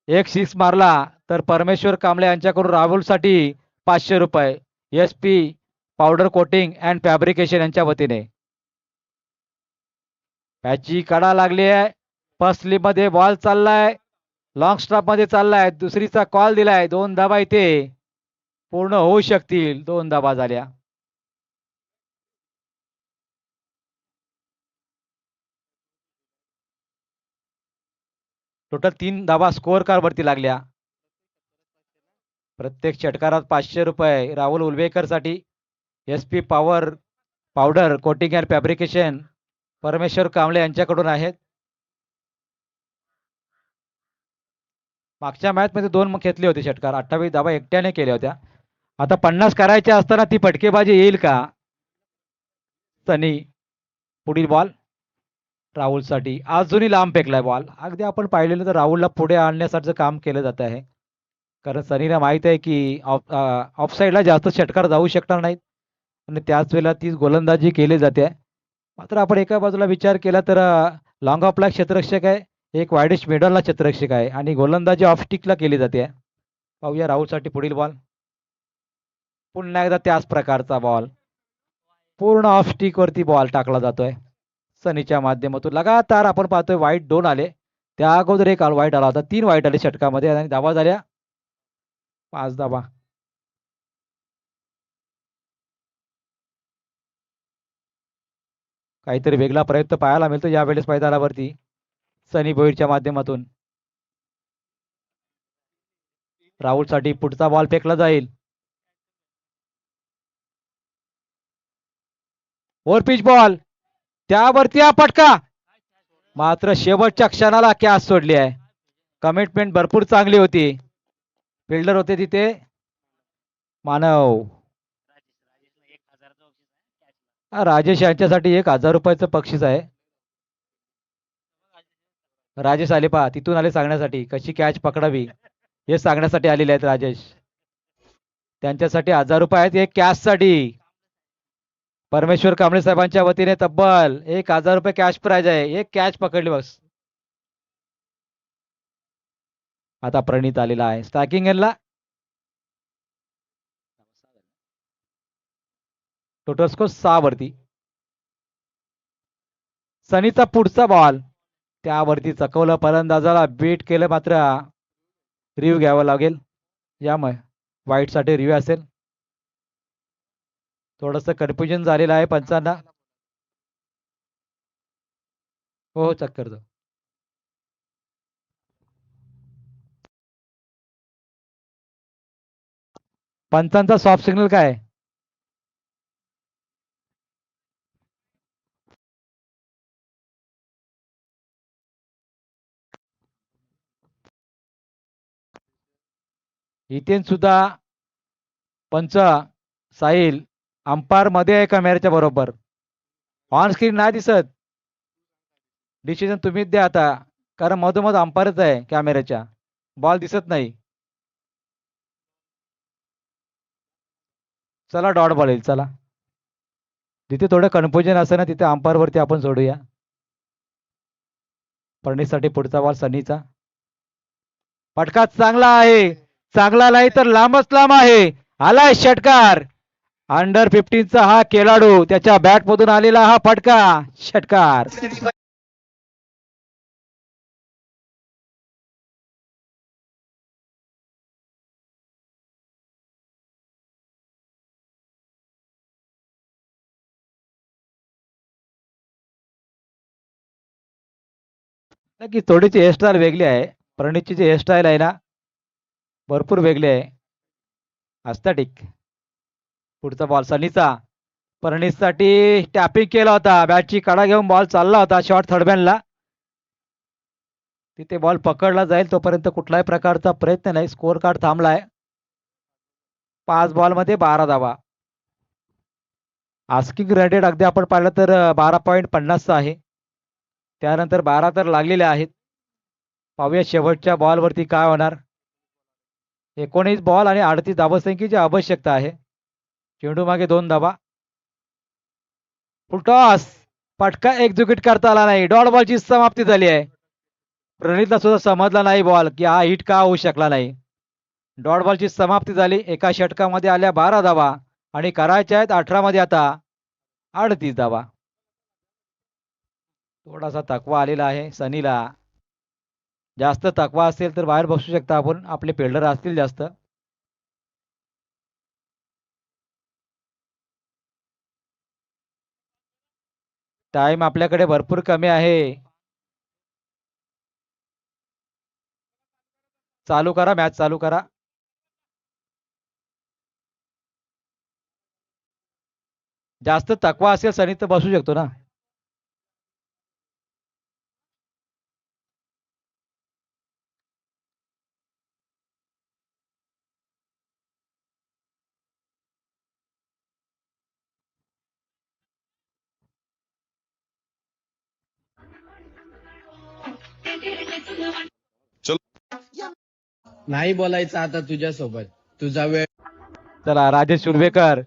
एक सिक्स मारला तर परमेश्वर कांबळे यांच्याकडून राहुलसाठी 500 रुपये SP powder coating and fabrication यांच्या वतीने. पॅची कडा लागली आहे. फर्स्ट स्लिप मध्ये बॉल चाललाय, लॉंग स्टॉप मध्ये चाललाय, दुसरीचा कॉल दिलाय. 2 धावा इथे पूर्ण होऊ शकतील. 2 धावा झाल्या. टोटल 3 धावा स्कोअर कार्ड वरती लागल्या. प्रत्येक षटकारात 500 रुपये राहुल उलवेकर साठी SP powder coating and fabrication परमेश्वर कांबळे यांच्याकडून आहेत. मागच्या मॅच मध्ये 2 घेतले होते षटकार, 28 धावा एकट्याने केल्या होत्या. आता 50 करायच्या असताना ती फटकेबाजी येईल का? सनी, पुढील बॉल राहुलसाठी. अजूनही लांब फेकलाय बॉल. अगदी आपण पाहिलेलं तर राहुलला पुढे आणण्यासाठीचं काम केलं जात आहे, कारण सनीला माहित आहे की ऑफ साईडला जास्त षटकार जाऊ शकणार नाहीत आणि त्याच वेळेला ती गोलंदाजी केली जाते. मात्र आपण एका बाजूला विचार केला तर लॉंग ऑफला क्षेत्ररक्षक आहे, एक वाईडिश मिडलला क्षेत्ररक्षक आहे आणि गोलंदाजी ऑफ स्टिकला केली जाते. पाहूया राहुलसाठी पुढील बॉल. पुन्हा एकदा त्याच प्रकारचा बॉल, पूर्ण ऑफ स्टिक वरती बॉल टाकला जातोय सनीच्या माध्यमातून. लगातार आपण पाहतोय वाईट 2 आले, त्या अगोदर एक वाईट आला होता. 3 वाईट आले षटकामध्ये आणि धावा झाल्या 5 धावा. काहीतरी वेगळा प्रयत्न पाहायला मिळतो यावेळेस मैदानावरती सनी भोईरच्या माध्यमातून. राहुलसाठी पुढचा बॉल फेकला जाईल. ओव्हर पिच बॉल, त्यावरती हा फटका. मात्र शेवटच्या क्षणाला कॅच सोडली आहे. कमिटमेंट भरपूर चांगली होती. फिल्डर होते तिथे मानव. राजेश यांच्यासाठी 1000 रुपयाचं बक्षीस आहे. राजेश आले पहा, तिथून आले सांगण्यासाठी कशी कॅच पकडावी हे सांगण्यासाठी आलेले आहेत राजेश. त्यांच्यासाठी 1000 रुपये आहेत एक कॅच साठी. परमेश्वर कांबळे साहेबांच्या वतीने तब्बल 1000 रुपये कॅश प्राइज आहे. एक कॅच पकडली बस. आता प्रणित आलेला आहे स्ट्रायकिंग एंडला. टोटल स्कोर 6 वरती. सनीचा पुढचा बॉल, त्यावरती चकवलं, फलंदाजाला बीट केलं. मात्र रिव्ह घ्यावं लागेल. यामुळे वाईट साठी रिव्ह असेल. थोडस कन्फ्युजन झालेलं आहे पंचांना. हो चेक करतो. पंचांचा सॉफ्ट सिग्नल काय? इथे सुद्धा पंच साहिल अंपायर मध्ये आहे कॅमेऱ्याच्या बरोबर. ऑन स्क्रीन नाही दिसत. डिसिजन तुम्हीच द्या आता, कारण मधोमध अंपायरच आहे कॅमेऱ्याच्या. बॉल दिसत नाही. चला डॉट बॉल येईल. चला जिथे थोडं कन्फ्युजन असेल ना तिथे अंपायर वरती आपण सोडूया. पर्णीसाठी पुढचा बॉल सनीचा. फटका चांगला आहे, चांगला नाही तर लांबच लांब आहे. आलाय षटकार. अंडर 15चा हा खेळाडू, त्याच्या बॅट मधून आलेला हा फटका षटकार. नक्की थोडीशी हेअरस्टाईल वेगळी आहे. प्रणीतची जी हेअरस्टाईल आहे ना भरपूर वेगळी आहे. अस्थेटिक. पुढचा बॉल सनीचा. प्रणीतसाठी टॅपिंग केला होता, बॅटची कडा घेऊन बॉल चालला होता शॉर्ट थर्डमॅनला. तिथे बॉल पकडला जाईल तोपर्यंत कुठलाही प्रकारचा प्रयत्न नाही. स्कोअर कार्ड थांबलाय. 5 बॉलमध्ये 12 धावा. आस्किंग रन रेट अगदी आपण पाहिलं तर 12.50 आहे. त्यानंतर 12 तर लागलेले आहेत. पाहूया शेवटच्या बॉलवरती काय होणार. 19 बॉल आणि 38 धावसंख्येची आवश्यकता आहे. चेंडू मागे 2 धावा. फुलटॉस पटका एक्झिक्यूट करता आला नाही. डॉट बॉलची समाप्ती झाली आहे. प्रणितला सुद्धा समजला नाही बॉल की हा हिट का होऊ शकला नाही. डॉट बॉलची समाप्ती झाली. एका षटकामध्ये आल्या 12 धावा आणि करायच्या आहेत 18 मध्ये आता 38 धावा. थोडासा थकवा आलेला आहे सनीला. जास्त थकवा असेल तर बाहेर बसू शकता आपण. आपले फिल्डर असतील जास्त. टाइम आपल्याकडे भरपूर कमी आहे. चालू करा, मॅच चालू करा. जास्त थकवा असेल सनी तर बसू शकतो ना. नाही बोलायचं आता तुझ्यासोबत. तुझा वेळ. चला राजेश सुर्वेकर.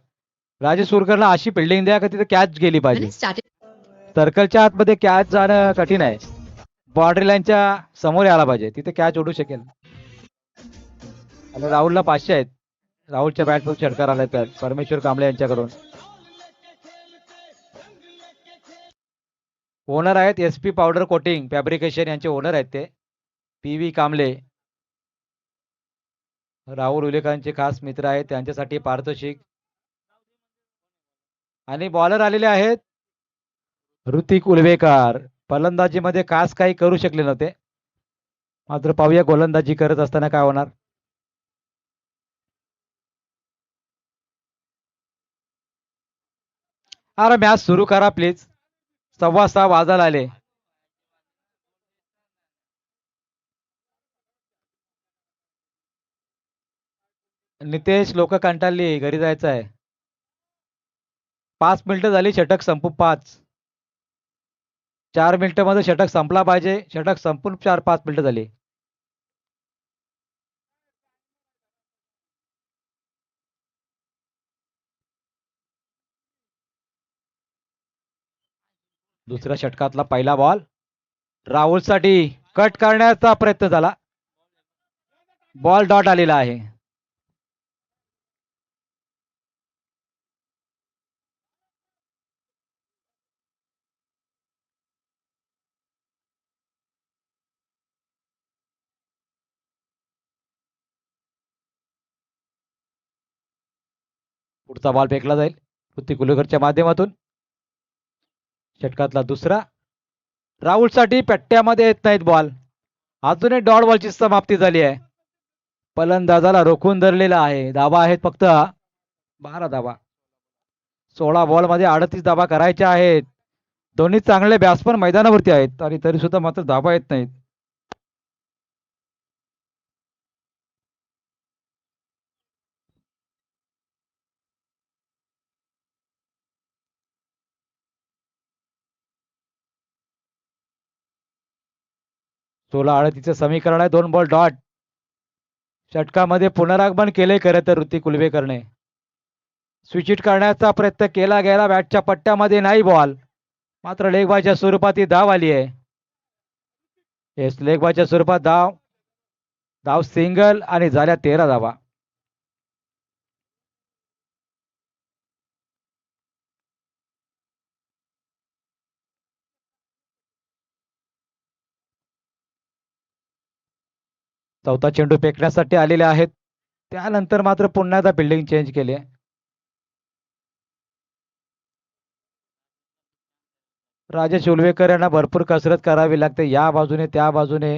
राजेश सुरकरला अशी फिल्डिंग द्या का तिथे कॅच गेली पाहिजे. सर्कलच्या आतमध्ये कॅच जाणं कठीण आहे. बॉर्डर लाईनच्या समोर यायला पाहिजे. तिथे कॅच उडू शकेल. आणि राहुलला 500 आहेत. राहुलच्या बॅटवर षटकार आलाय तर परमेश्वर कांबळे यांच्याकडून. ओनर आहेत SP पावडर कोटिंग फॅब्रिकेशन यांचे ओनर आहेत ते PV कांबळे. राहुल उलेकरांचे खास मित्र आहेत. त्यांच्यासाठी पारितोषिक. आणि बॉलर आलेले आहेत ऋतिक उलवेकर. फलंदाजीमध्ये खास काही करू शकले नव्हते. मात्र पाहूया गोलंदाजी करत असताना काय होणार. अरे मॅच सुरू करा प्लीज. 6:15 वाजायला आले. नितेश लोक कंटाळली. घरी जायचं आहे. 5 मिनिटं झाली षटक संपू. 4 मिनिटं मध्ये षटक संपला पाहिजे. षटक संपून 4-5 मिनिटं झाली. दुसऱ्या षटकातला पहिला बॉल राहुलसाठी कट करण्याचा प्रयत्न झाला. बॉल डॉट आलेला आहे. पुढचा बॉल फेकला जाईल ऋतिक उलवेकरच्या माध्यमातून. षटकातला दुसरा. राहुलसाठी पट्ट्यामध्ये येत नाहीत बॉल. अजून एक डॉट बॉलची समाप्ती झाली आहे. फलंदाजाला रोखून धरलेला आहे. धावा आहेत फक्त 12 धावा. 16 बॉल मध्ये 38 धावा करायच्या आहेत. दोन्ही चांगले बॅट्समन मैदानावरती आहेत आणि तरी सुद्धा मात्र धावा येत नाहीत. सोळा 38चं समीकरण आहे. 2 बॉल डॉट. षटकामध्ये पुनरागमन केले खरं तर ऋतिक उलवेकरने. स्विच हिट करण्याचा प्रयत्न केला गेला. बॅटच्या पट्ट्यामध्ये नाही बॉल. मात्र लेगबायच्या स्वरूपात ही धाव आली आहे. येस लेगबायच्या स्वरूपात धाव सिंगल आणि झाल्या 13 धावा. चौथा चेंडू फेकण्यासाठी आलेले आहेत. त्यानंतर मात्र पुन्हा एकदा बिल्डिंग चेंज केली आहे. राजेश उलवेकर यांना भरपूर कसरत करावी लागते. या बाजूने त्या बाजूने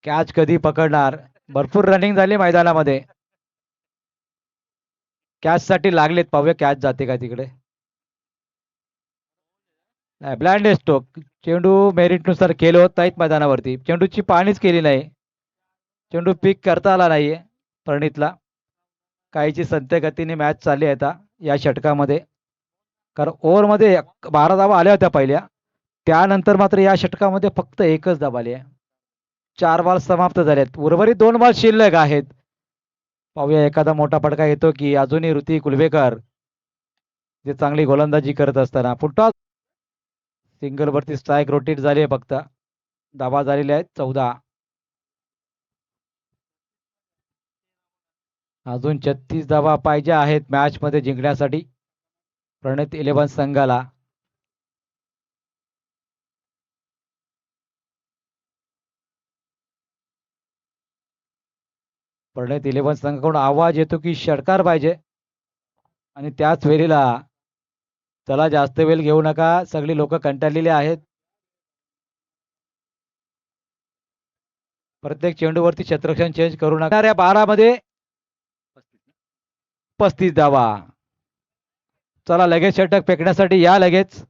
कॅच कधी पकडणार. भरपूर रनिंग झाली मैदानामध्ये. कॅच साठी लागलेत. पाहूया कॅच जाते का तिकडे. नाही, ब्लाइंड स्ट्रोक. चेंडू मेरिटनुसार खेळ होत नाहीत मैदानावरती. चेंडूची पाहणीच केली नाही. चेंडू पीक करता आला नाहीये प्रणितला. काहीची संथ गतीने मॅच चालली आहे आता या षटकामध्ये. कारण ओव्हरमध्ये 12 धावा आल्या होत्या पहिल्या. त्यानंतर मात्र या षटकामध्ये फक्त एकच धाव आली आहे. 4 बॉल समाप्त झालेत. उर्वरित 2 बॉल शिल्लक आहेत. पाहूया एखादा मोठा फटका येतो की अजूनही ऋतिक कुलवेकर जे चांगली गोलंदाजी करत असताना फुलटॉस सिंगल वरती स्ट्राईक रोटेट झाली आहे. फक्त धावा झालेल्या आहेत 14. अजून 36 धावा पाहिजे आहेत मॅच मध्ये जिंकण्यासाठी प्रणित 11 संघाला. प्रणित 11 संघाकडून आवाज येतो की षटकार पाहिजे आणि त्याच वेळेला चला जास्त वेळ घेऊ नका, सगळी लोक कंटाळलेली आहेत. प्रत्येक चेंडूवरती क्षेत्ररक्षण चेंज करू नका. 12 मध्ये 35 धावा. चला लगेच षटक फेकण्यासाठी या लगेच.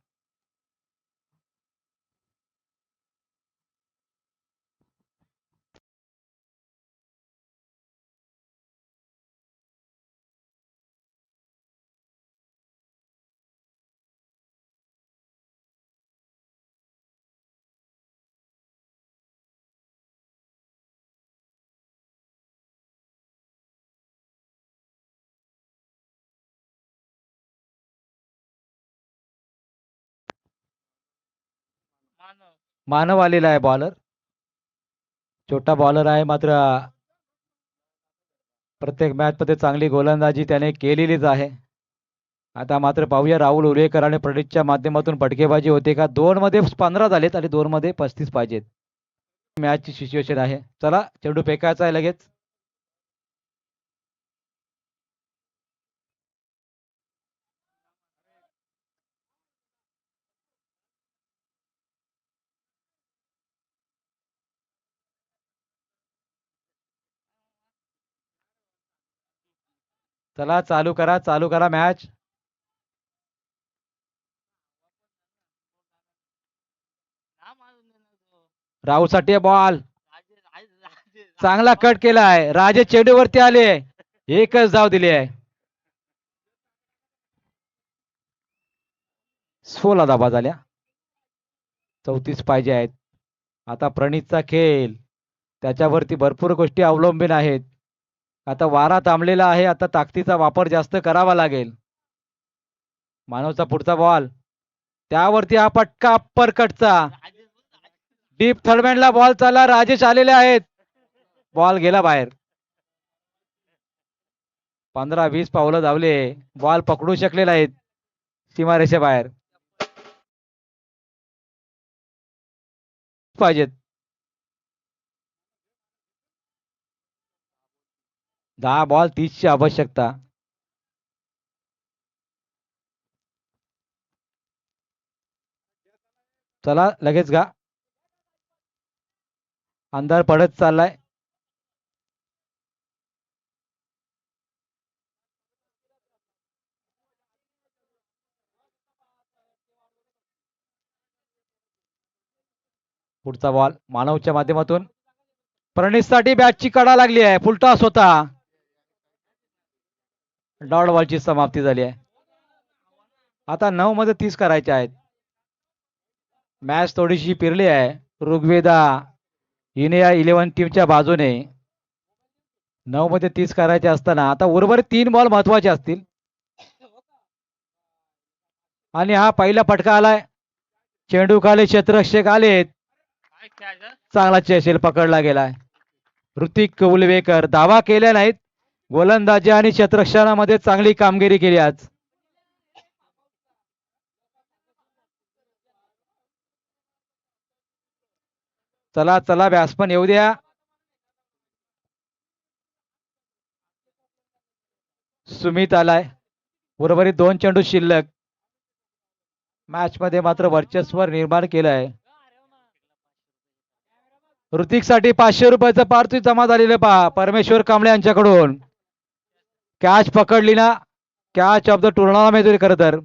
मानव आलेला आहे बॉलर. छोटा बॉलर आहे मात्र प्रत्येक मॅच मध्ये चांगली गोलंदाजी त्याने केलेलीच आहे. आता मात्र पाहूया राहुल उरेकर आणि प्रणितच्या माध्यमातून फटकेबाजी होते का. 2 मध्ये 15 झालेत आणि 2 मध्ये 35 पाहिजेत. मॅचची सिच्युएशन आहे. चला चेंडू फेकायचा आहे लगेच. चला चालू करा मॅच. राहुल साठी बॉल चांगला कट केला आहे. राजे चेंडूवरती आले. एकच धाव दिली आहे. 16 धावा झाल्या. 34 पाहिजे आहेत. आता प्रणितचा खेळ त्याच्यावरती भरपूर गोष्टी अवलंबून आहेत. आता वारा थांबलेला आहे. आता ताकदीचा वापर जास्त करावा लागेल. मानवचा पुढचा बॉल त्यावरती हा पटका अप्परकटचा डीप थर्डमॅनला बॉल चालला. राजेश आलेले आहेत. बॉल गेला बाहेर. 15-20 पावलं धावले. बॉल पकडू शकले नाहीत सीमारेषेबाहेर. पाहिजेत 10 बॉल 30 ची आवश्यकता. चला लगेच गा. अंधार पडत चाललाय. पुढचा बॉल मानवच्या माध्यमातून प्रणितसाठी बॅटची कडा लागली आहे. फुलटॉस होता. डॉट बॉलची समाप्ती झाली आहे. आता 9 मध्ये 30 करायचे आहेत. मॅच थोडीशी पिरली आहे. ऋग्वेदा इंडिया 11 टीमच्या बाजूने 9 मध्ये 30 करायचे असताना आता उर्वरित 3 बॉल महत्वाचे असतील. आणि हा पहिला फटका आलाय. चेंडू खाली क्षेत्ररक्षक आलेत. चांगला चेसेल पकडला गेलाय. ऋतिक कुलवेकर धावा केल्या नाहीत. गोलंदाजी आणि क्षेत्ररक्षणामध्ये चांगली कामगिरी केली आज. चला चला बॅट्समन येऊ द्या. सुमित आलाय. उर्वरित 2 चेंडू शिल्लक. मॅच मध्ये मात्र वर्चस्व निर्माण केलंय. ऋतिक साठी 500 रुपयाचं पारितोषिक जमा झालेलं पहा परमेश्वर कांबळे यांच्याकडून. कॅच पकडली ना. कॅच ऑफ द टुर्नामेंट खरं तर.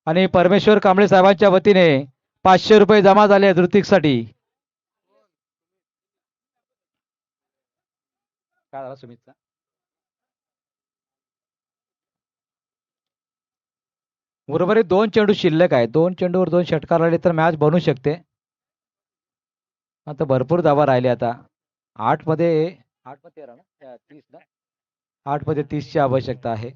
आणि परमेश्वर कांबळे साहेबांच्या वतीने 500 रुपये जमा झाले आहेत ऋतिकसाठी. काय झाला सुमितचा? उर्वरित 2 चेंडू शिल्लक आहे. 2 चेंडूवर 2 षटकार आले तर मॅच बनू शकते. आता भरपूर धावा राहिले. आता 8 मध्ये 8 मध्ये 13 ना 30 ना 8 मध्ये 30 ची आवश्यकता आहे.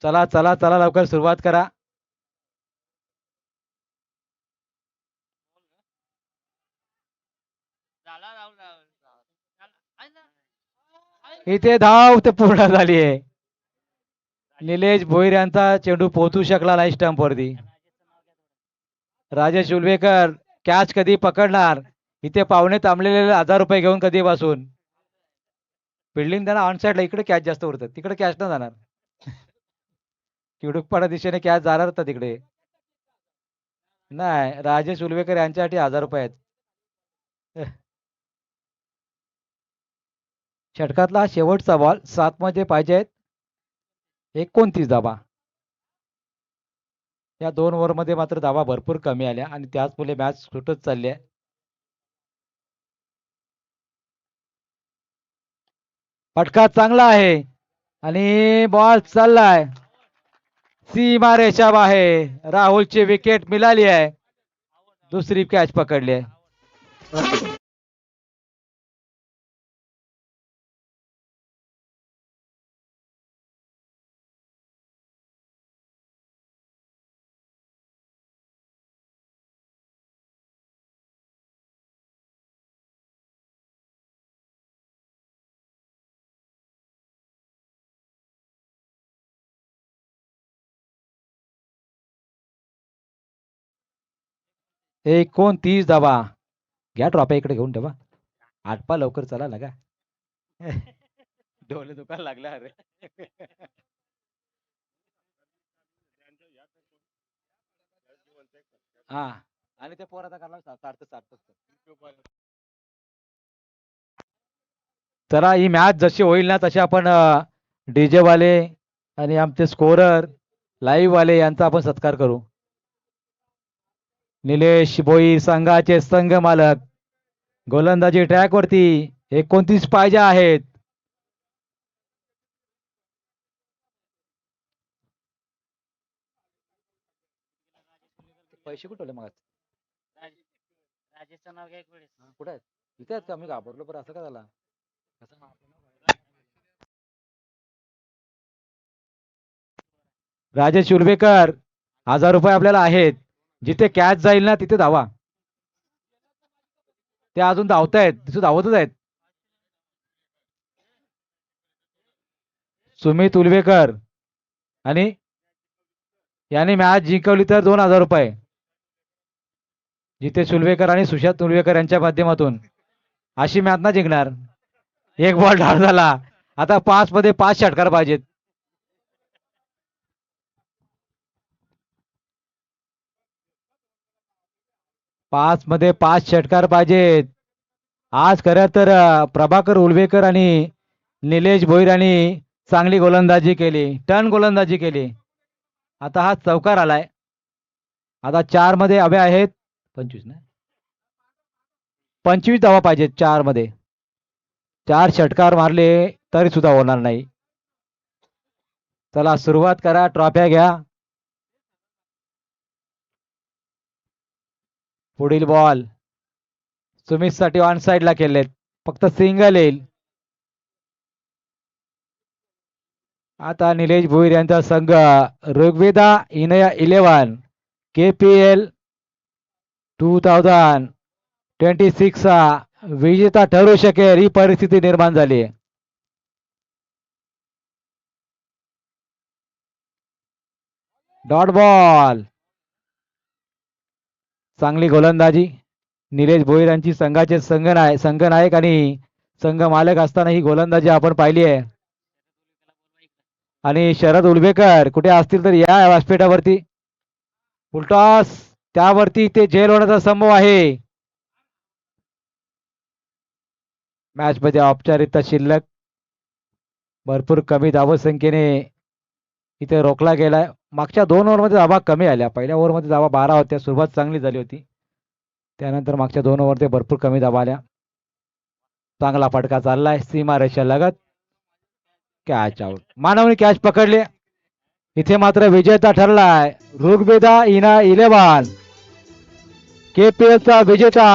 चला चला चला लवकर सुरुवात करा. इथे धाव ते पूर्ण झाली आहे. निलेश भोईर यांचा चेंडू पोहोचू शकला नाही स्टंप वरती. राजेश उलवेकर कॅच कधी पकडणार? इथे पाहुणे थांबलेले 1000 रुपये घेऊन कधी बसून. फिल्डिंग त्यांना ऑन साईडला इकडे कॅच जास्त उरतात, तिकडे कॅच न जाणार. किडुकपाडा दिशेने कॅच जाणार होता तिकडे. नाही, राजेश उलवेकर यांच्यासाठी 1000 रुपये आहेत. षटकातला शेवटचा बॉल 7 मध्ये पाहिजे आहेत 29 धावा. या 2 ओव्हरमध्ये मात्र धावा भरपूर कमी आल्या आणि त्याचमुळे मॅच सुटत चालली आहे. फटका चांगला आहे आणि बॉल चाललाय सीमा रेषा बाहेर. राहुलची विकेट मिळाली आहे. दुसरी कॅच पकडली आहे. हे 29 धावा. घ्या ट्रॉफी इकडे घेऊन ठेवा. आटपा लवकर चला लगा. डोळे दुखायला लागला अरे. हा आणि ते पोराचा करणार सार्थक. चला ही मॅच जशी होईल ना तशी आपण डीजे वाले आणि आमचे स्कोरर लाईव्ह वाले यांचा आपण सत्कार करू. निलेश भोईर संघाचे संघ मालक गोलंदाजी ट्रॅक वरती 29 पाहिजे आहेत. पैसे कुठले मग राजेशचं नाव घ्या कुठे आहेत? इथे आहेत का? मी घाबरलो बरं असं का झाला? राजेश उर्वेकर 1000 रुपये आपल्याला आहेत. जिथे कॅच जाईल ना तिथे धावा. ते अजून धावतायत, तिथे धावतच आहेत. सुमित उलवेकर आणि याने मॅच जिंकवली तर 2000 रुपये. जिथे सुलवेकर आणि सुशांत उलवेकर यांच्या माध्यमातून अशी मॅच ना जिंकणार. एक बॉल ढाळ झाला. आता 5 मध्ये 5 षटकार पाहिजेत. पाच मध्ये 5 षटकार पाहिजेत. आज खरं तर प्रभाकर उलवेकर आणि निलेश भोईर यांनी चांगली गोलंदाजी केली, टर्न गोलंदाजी केली. आता हा चौकार आलाय. आता 4 मध्ये हवे आहेत 25 ना 25 धावा पाहिजेत 4 मध्ये. 4 षटकार मारले तरी सुद्धा होणार नाही. चला सुरुवात करा. ट्रॉफ्या घ्या. पुढील बॉल सुमित साठी ऑन साइडला केलेत. फक्त सिंगल येईल. आता निलेश भोईर यांचा संघ ऋग्वेदा इनया 11 KPL 2026 चा विजेता ठरू शकेल ही परिस्थिती निर्माण झाली. Dot ball. चांगली गोलंदाजी निलेश भोईर यांची संघाचे संघनायक आणि संघ मालक असताना ही गोलंदाजी आपण पाहिली आहे. आणि शरद उलवेकर कुठे असतील तर या व्यासपीठावरती. फुलटॉस त्यावरती ते जेल होण्याचा संभव आहे. मॅच मध्ये औपचारिकता शिल्लक भरपूर कमी धावसंख्येने इथे रोखला गेलाय. मागच्या 2 ओव्हरमध्ये धावा कमी आल्या. पहिल्या ओव्हरमध्ये धावा 12 होत्या. सुरुवात चांगली झाली होती. त्यानंतर मागच्या 2 ओव्हरमध्ये भरपूर कमी धावा आल्या. चांगला फटका चाललाय सीमा रेषा लगत. Catch out. मानवने कॅच पकडली. इथे मात्र विजेता ठरलाय ऋग्वेदा इना 11 KPL चा विजेता